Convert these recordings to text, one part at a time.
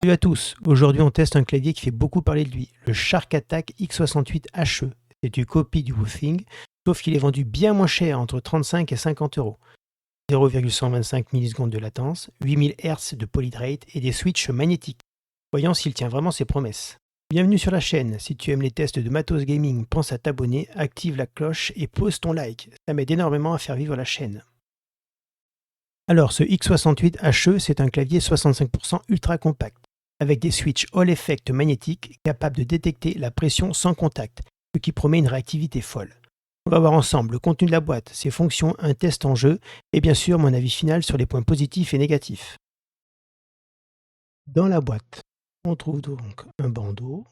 Salut à tous, aujourd'hui on teste un clavier qui fait beaucoup parler de lui, le Shark Attack X68 HE. C'est une copie du Woofing, sauf qu'il est vendu bien moins cher, entre 35 et 50 euros. 0,125 millisecondes de latence, 8000 Hz de polydrate et des switches magnétiques. Voyons s'il tient vraiment ses promesses. Bienvenue sur la chaîne, si tu aimes les tests de matos gaming, pense à t'abonner, active la cloche et pose ton like, ça m'aide énormément à faire vivre la chaîne. Alors ce X68 HE, c'est un clavier 65% ultra compact, avec des switches Hall Effect magnétiques capables de détecter la pression sans contact, ce qui promet une réactivité folle. On va voir ensemble le contenu de la boîte, ses fonctions, un test en jeu, et bien sûr mon avis final sur les points positifs et négatifs. Dans la boîte, on trouve donc un bandeau,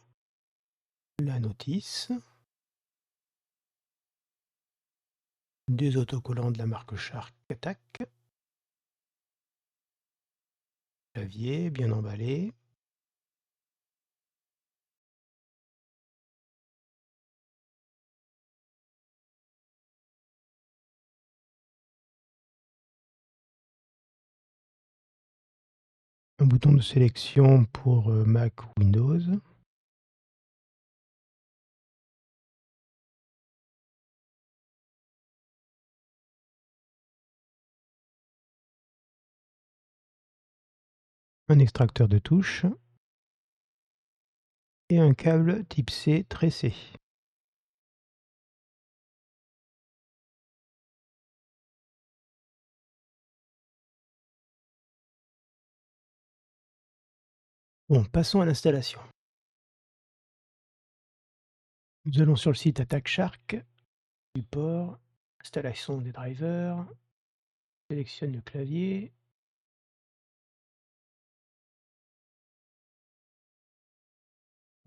la notice, des autocollants de la marque Shark Attack, clavier bien emballé, un bouton de sélection pour Mac ou Windows, un extracteur de touches et un câble type C tressé. Bon, passons à l'installation. Nous allons sur le site Attack Shark, support, installation des drivers, sélectionne le clavier.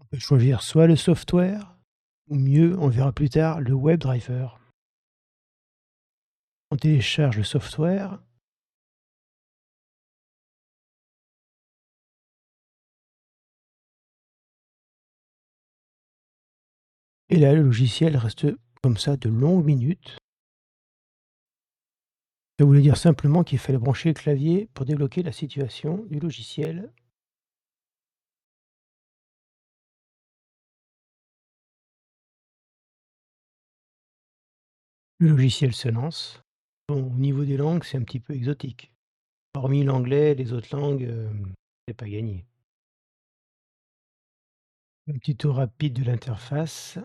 On peut choisir soit le software, ou mieux, on verra plus tard, le WebDriver. On télécharge le software. Et là, le logiciel reste comme ça de longues minutes. Ça voulait dire simplement qu'il fallait brancher le clavier pour débloquer la situation du logiciel. Le logiciel se lance. Bon, au niveau des langues, c'est un petit peu exotique. Hormis l'anglais, les autres langues, c'est pas gagné. Un petit tour rapide de l'interface.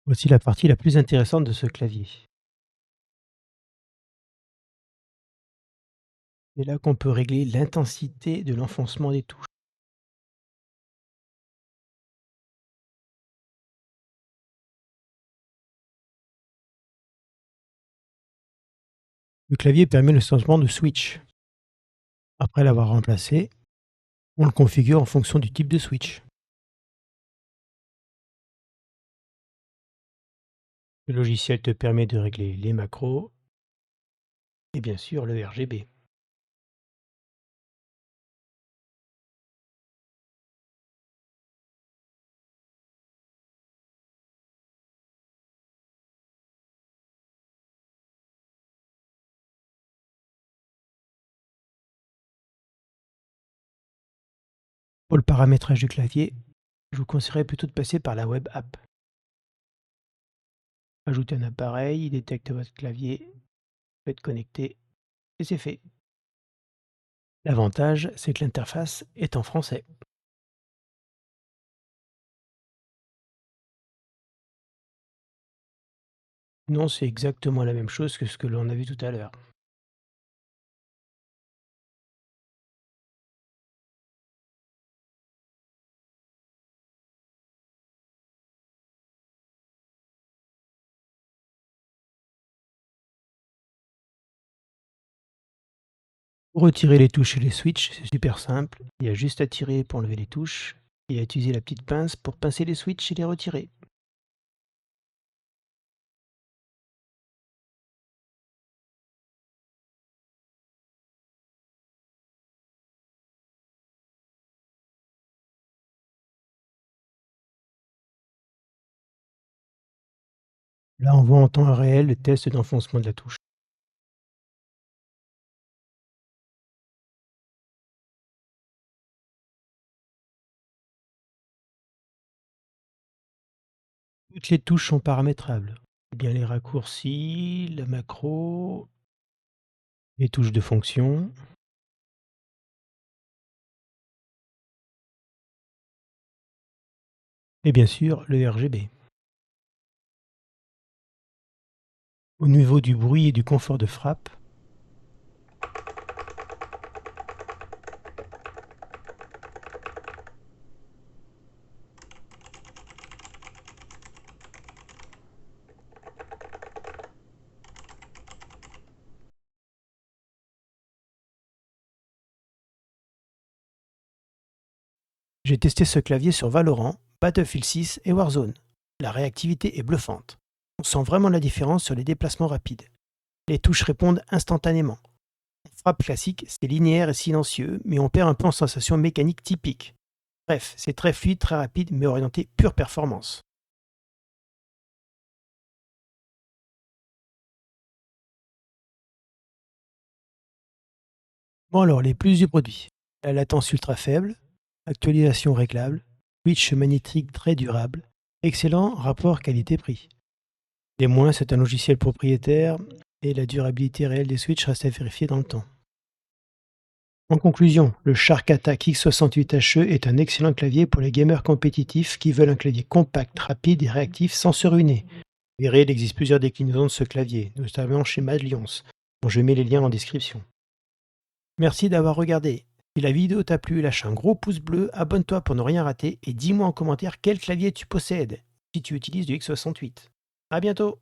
Voici la partie la plus intéressante de ce clavier. C'est là qu'on peut régler l'intensité de l'enfoncement des touches. Le clavier permet le changement de switch. Après l'avoir remplacé, on le configure en fonction du type de switch. Le logiciel te permet de régler les macros et bien sûr le RGB. Pour le paramétrage du clavier, je vous conseillerais plutôt de passer par la web app. Ajoutez un appareil, il détecte votre clavier, faites connecter et c'est fait. L'avantage, c'est que l'interface est en français. Non, c'est exactement la même chose que ce que l'on a vu tout à l'heure. Pour retirer les touches et les switches, c'est super simple. Il y a juste à tirer pour enlever les touches et à utiliser la petite pince pour pincer les switches et les retirer. Là, on voit en temps réel le test d'enfoncement de la touche. Toutes les touches sont paramétrables. Bien les raccourcis, la macro, les touches de fonction et bien sûr le RGB. Au niveau du bruit et du confort de frappe, j'ai testé ce clavier sur Valorant, Battlefield 6 et Warzone. La réactivité est bluffante. On sent vraiment la différence sur les déplacements rapides. Les touches répondent instantanément. En frappe classique, c'est linéaire et silencieux, mais on perd un peu en sensation mécanique typique. Bref, c'est très fluide, très rapide, mais orienté pure performance. Bon alors, les plus du produit. La latence ultra faible, actualisation réglable, switch magnétique très durable, excellent rapport qualité-prix. Les moins, c'est un logiciel propriétaire et la durabilité réelle des switches reste à vérifier dans le temps. En conclusion, le Shark Attack X68HE est un excellent clavier pour les gamers compétitifs qui veulent un clavier compact, rapide et réactif sans se ruiner. Vous verrez, il existe plusieurs déclinaisons de ce clavier, notamment chez Madlions, dont je mets les liens en description. Merci d'avoir regardé. Si la vidéo t'a plu, lâche un gros pouce bleu, abonne-toi pour ne rien rater et dis-moi en commentaire quel clavier tu possèdes, si tu utilises du X68. À bientôt!